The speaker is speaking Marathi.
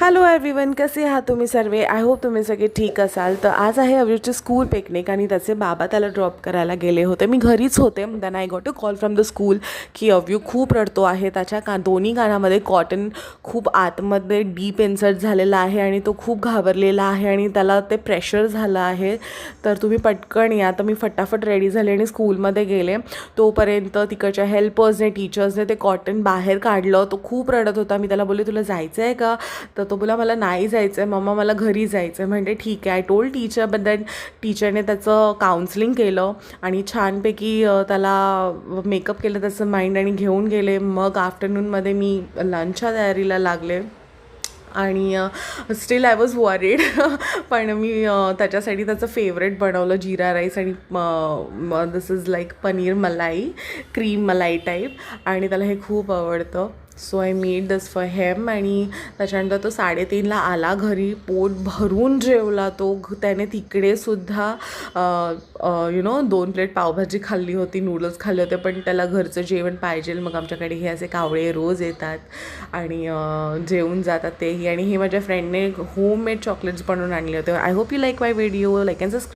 हॅलो एव्हरीवन, कसे आहात तुम्ही सर्वे? आय होप तुम्ही सगळे ठीक असाल. तर आज आहे अव्यूची स्कूल पिकनिक आणि त्याचे बाबा त्याला ड्रॉप करायला गेले होते. मी घरीच होते. Then I got a call from the school की अव्यू खूप रडतो आहे. त्याच्या दोन्ही कानामध्ये कॉटन खूप आतमध्ये डीप इन्सर्ट झालेला आहे आणि तो खूप घाबरलेला आहे आणि त्याला ते प्रेशर झालं आहे. तर तुम्ही पटकन या. तर मी फटाफट रेडी झाले आणि स्कूलमध्ये गेले. तोपर्यंत तिकडच्या हेल्पर्सने टीचर्सने ते कॉटन बाहेर काढलं. तो खूप रडत होता. मी त्याला बोलले, तुला जायचं आहे का? तर तो बोला, मला नाही जायचं आहे मम्मा, मला घरी जायचं आहे. म्हणजे ठीक आहे. I told teacher, but then टीचरने त्याचं काउन्सलिंग केलं आणि छानपैकी त्याला मेकअप केलं त्याचं माइंड आणि घेऊन गेले. मग आफ्टरनूनमध्ये मी लंचच्या तयारीला लागले आणि स्टील आय वॉज वरीड. पण मी त्याच्यासाठी त्याचं फेवरेट बनवलं जिरा राईस आणि दिस इज लाईक पनीर मलाई, क्रीम मलाई टाईप, आणि त्याला हे खूप आवडतं. So I made this for him. आणि त्याच्यानंतर तो 3:30ला आला घरी. पोट भरून जेवला तो. त्याने तिकडेसुद्धा 2 प्लेट पावभाजी खाल्ली होती, नूडल्स खाल्ले होते. पण त्याला घरचं जेवण पाहिजे. मग आमच्याकडे हे असे कावळे रोज येतात आणि जेवून जातात तेही. आणि हे माझ्या फ्रेंडने होममेड चॉकलेट्स बनवून आणले होते. I hope you like my video. Like and subscribe.